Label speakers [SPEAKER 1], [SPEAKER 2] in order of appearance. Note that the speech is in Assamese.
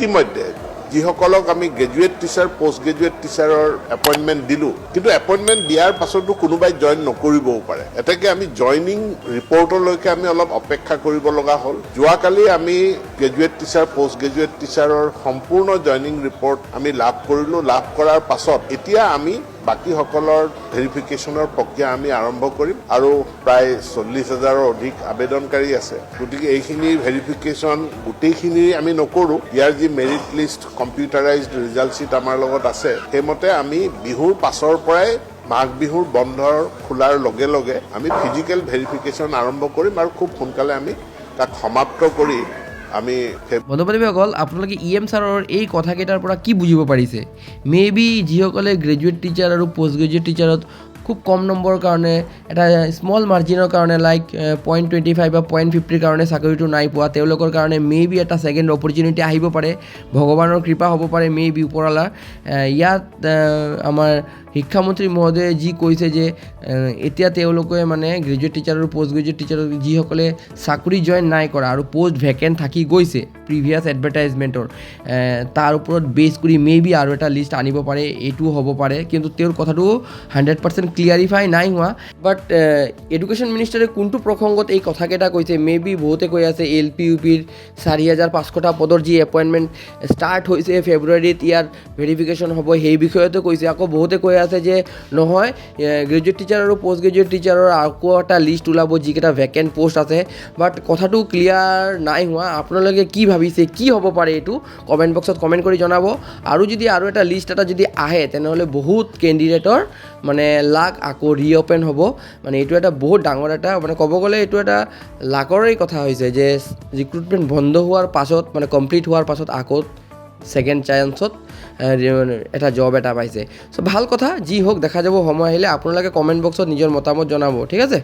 [SPEAKER 1] ইতিমধ্যে যিসকলক আমি গ্ৰেজুৱেট টিচাৰ পোষ্ট গ্ৰেজুৱেট টিচাৰৰ এপইণ্টমেণ্ট দিলোঁ কিন্তু এপইণ্টমেণ্ট দিয়াৰ পাছতো কোনোবাই জইন নকৰিবও পাৰে এতেকে আমি জইনিং ৰিপৰ্টলৈকে আমি অলপ অপেক্ষা কৰিব লগা হ'ল যোৱাকালি আমি গ্ৰেজুৱেট টিচাৰ পোষ্ট গ্ৰেজুৱেট টিচাৰৰ সম্পূৰ্ণ জইনিং ৰিপৰ্ট আমি লাভ কৰিলোঁ লাভ কৰাৰ পাছত এতিয়া আমি বাকীসকলৰ ভেৰিফিকেশ্যনৰ প্ৰক্ৰিয়া আমি আৰম্ভ কৰিম আৰু প্ৰায় 40,000ৰ অধিক আবেদনকাৰী আছে গতিকে এইখিনি ভেৰিফিকেশ্যন গোটেইখিনি আমি নকৰোঁ ইয়াৰ যি merit list computerised result sheet আমাৰ লগত আছে সেইমতে আমি বিহুৰ পাছৰ পৰাই মাঘ বিহুৰ বন্ধৰ খোলাৰ লগে লগে আমি ফিজিকেল ভেৰিফিকেশ্যন আৰম্ভ কৰিম আৰু খুব সোনকালে আমি তাক সমাপ্ত কৰি আমি
[SPEAKER 2] বন্ধুবান্ধৱীসকল আপোনালোকে EM ছাৰৰ এই কথাকেইটাৰ পৰা কি বুজিব পাৰিছে মে বি যিসকলে গ্ৰেজুৱেট টিচাৰ আৰু পোষ্ট গ্ৰেজুৱেট টিচাৰত খুব কম নম্বৰৰ কাৰণে এটা স্মল মাৰ্জিনৰ কাৰণে লাইক 0.25 বা 0.50 কাৰণে চাকৰিটো নাই পোৱা তেওঁলোকৰ কাৰণে মে বি এটা ছেকেণ্ড অপৰচুনিটি আহিব পাৰে ভগৱানৰ কৃপা হ'ব পাৰে মে বি ওপৰৱালা ইয়াত আমাৰ শিক্ষামন্ত্ৰী মহোদয়ে যি কৈছে যে এতিয়া তেওঁলোকে মানে গ্ৰেজুৱেট টিচাৰ আৰু পোষ্ট গ্ৰেজুৱেট টিচাৰৰ যিসকলে চাকৰি জইন নাই কৰা আৰু পোষ্ট ভেকেণ্ট থাকি গৈছে প্ৰিভিয়াছ এডভাৰটাইজমেণ্টৰ তাৰ ওপৰত বেছ কৰি মে বি আৰু এটা লিষ্ট আনিব পাৰে এইটোও হ'ব পাৰে কিন্তু তেওঁৰ কথাটো 100% ক্লিয়াৰিফাই নাই হোৱা বাট এডুকেশ্যন মিনিষ্টাৰে কোনটো প্ৰসংগত এই কথাকেইটা কৈছে মে বি বহুতে কৈ আছে LP UPৰ 4,500টা পদৰ যি এপইণ্টমেণ্ট ষ্টাৰ্ট হৈছে ফেব্ৰুৱাৰীত ইয়াৰ ভেৰিফিকেশ্যন হ'ব সেই বিষয়তো কৈছে আকৌ বহুতে কৈ আছে যে নহয় গ্ৰেজুৱেট টিচাৰ আৰু পোষ্ট গ্ৰেজুৱেট টিচাৰৰ আকৌ এটা লিষ্ট ওলাব যিকেইটা ভেকেণ্ট পোষ্ট আছে বাট কথাটো ক্লিয়াৰ নাই হোৱা আপোনালোকে কি ভাবিছে কি হ'ব পাৰে এইটো কমেণ্ট বক্সত কমেণ্ট কৰি জনাব আৰু যদি আৰু এটা লিষ্ট এটা যদি আহে তেনেহ'লে বহুত কেণ্ডিডেটৰ মানে লাক আকৌ ৰিঅ'পেন হ'ব মানে এইটো এটা বহুত ডাঙৰ এটা মানে ক'ব গ'লে এইটো এটা লাকৰেই কথা হৈছে যে ৰিক্ৰুটমেণ্ট বন্ধ হোৱাৰ পাছত মানে কমপ্লিট হোৱাৰ পাছত আকৌ ছেকেণ্ড চান্সত এটা জব এটা পাইছে চ' ভাল কথা যি হওক দেখা যাব সময় আহিলে আপোনালোকে কমেণ্ট বক্সত নিজৰ মতামত জনাব ঠিক আছে